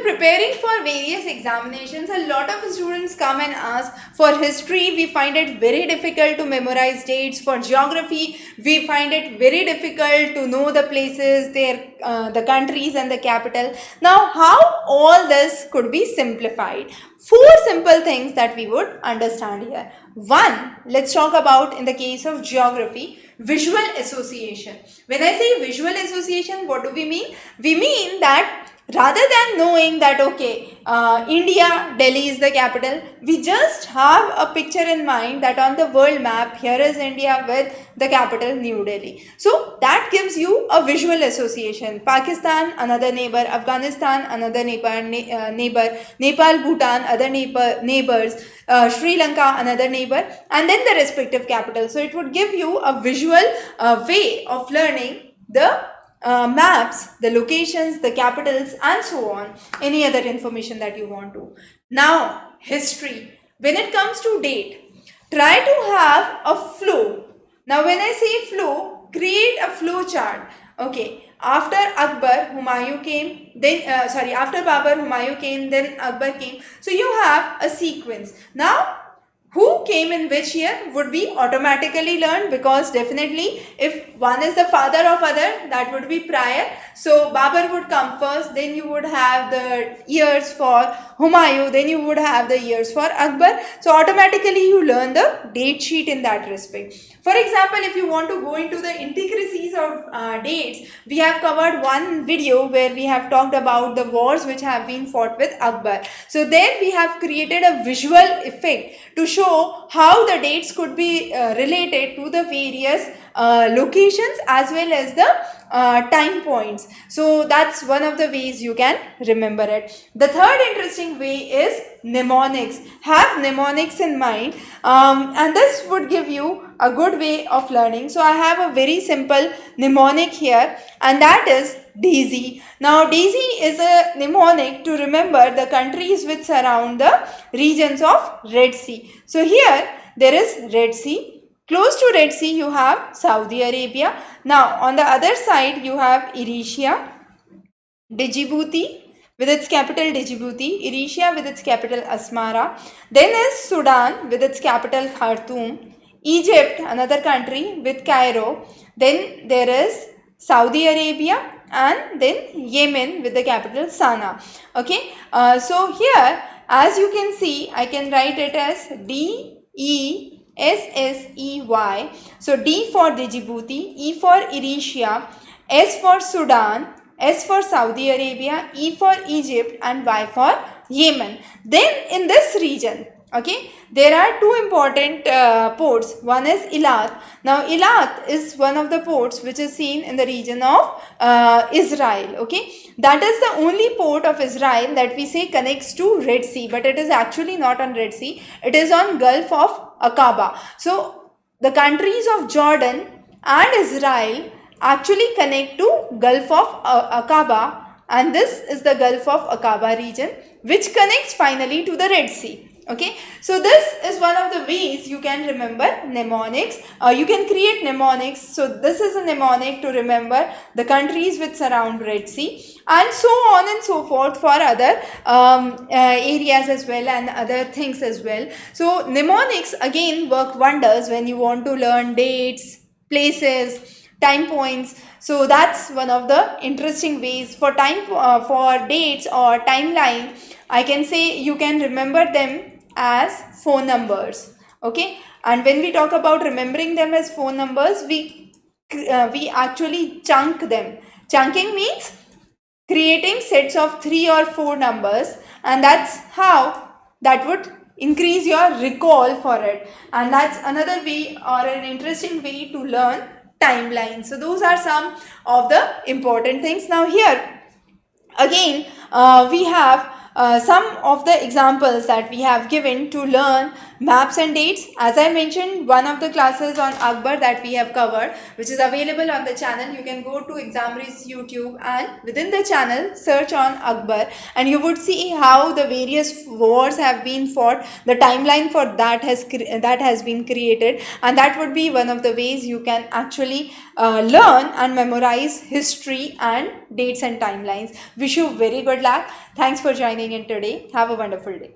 preparing for various examinations, a lot of students come and ask. For history, we find it very difficult to memorize dates. For geography, we find it very difficult to know the places, the countries and the capital. Now, how all this could be simplified? 4 simple things that we would understand here. One, let's talk about in the case of geography, visual association. When I say visual association, what do we mean? We mean that rather than knowing that, okay, India, Delhi is the capital, we just have a picture in mind that on the world map, here is India with the capital New Delhi. So that gives you a visual association. Pakistan, another neighbor; Afghanistan, another neighbor; Nepal, Bhutan, other neighbors; Sri Lanka, another neighbor, and then the respective capital. So it would give you a visual way of learning the maps, the locations, the capitals, and so on. Any other information that you want to. Now, history. When it comes to date, try to have a flow. Now, when I say flow, create a flow chart. Okay. After Akbar, Humayun came, then after Babur, Humayun came, then Akbar came. So you have a sequence. Now, who came in which year would be automatically learned, because definitely if one is the father of other, that would be prior. So Babur would come first, then you would have the years for Humayun, then you would have the years for Akbar. So automatically you learn the date sheet in that respect. For example, if you want to go into the intricacies of dates, we have covered one video where we have talked about the wars which have been fought with Akbar. So there we have created a visual effect to show how the dates could be related to the various locations as well as the time points. So that's one of the ways you can remember it. The third interesting way is mnemonics. Have mnemonics in mind, and this would give you a good way of learning. So I have a very simple mnemonic here, and that is DAISY. Now DAISY is a mnemonic to remember the countries which surround the regions of Red Sea. So here there is Red Sea. Close to Red Sea you have Saudi Arabia. Now on the other side you have Eritrea, Djibouti with its capital Djibouti, Eritrea with its capital Asmara. Then is Sudan with its capital Khartoum, Egypt, another country with Cairo. Then there is Saudi Arabia, and then Yemen with the capital Sana'a. Okay, so here as you can see, I can write it as DESSEY. So D for Djibouti, E for Eritrea, S for Sudan, S for Saudi Arabia, E for Egypt, and Y for Yemen. Then in this region, okay, there are two important ports. One is Eilat. Now Eilat is one of the ports which is seen in the region of Israel. Okay, that is the only port of Israel that we say connects to Red Sea, but it is actually not on Red Sea. It is on Gulf of Aqaba. So the countries of Jordan and Israel actually connect to Gulf of Aqaba, and this is the Gulf of Aqaba region which connects finally to the Red Sea. Okay, so this is one of the ways you can remember mnemonics. You can create mnemonics. So this is a mnemonic to remember the countries which surround Red Sea, and so on and so forth for other areas as well and other things as well. So mnemonics again work wonders when you want to learn dates, places, time points. So that's one of the interesting ways for for dates or timeline. I can say you can remember them as phone numbers. Okay, and when we talk about remembering them as phone numbers, we actually chunk them. Chunking means creating sets of 3 or 4 numbers, and that's how that would increase your recall for it, and that's another way or an interesting way to learn timeline. So those are some of the important things. Now here again we have some of the examples that we have given to learn maps and dates. As I mentioned, one of the classes on Akbar that we have covered, which is available on the channel. You can go to Examri's YouTube and within the channel search on Akbar, and you would see how the various wars have been fought. The timeline for that has been created, and that would be one of the ways you can actually learn and memorize history and dates and timelines. Wish you very good luck. Thanks for joining in today. Have a wonderful day.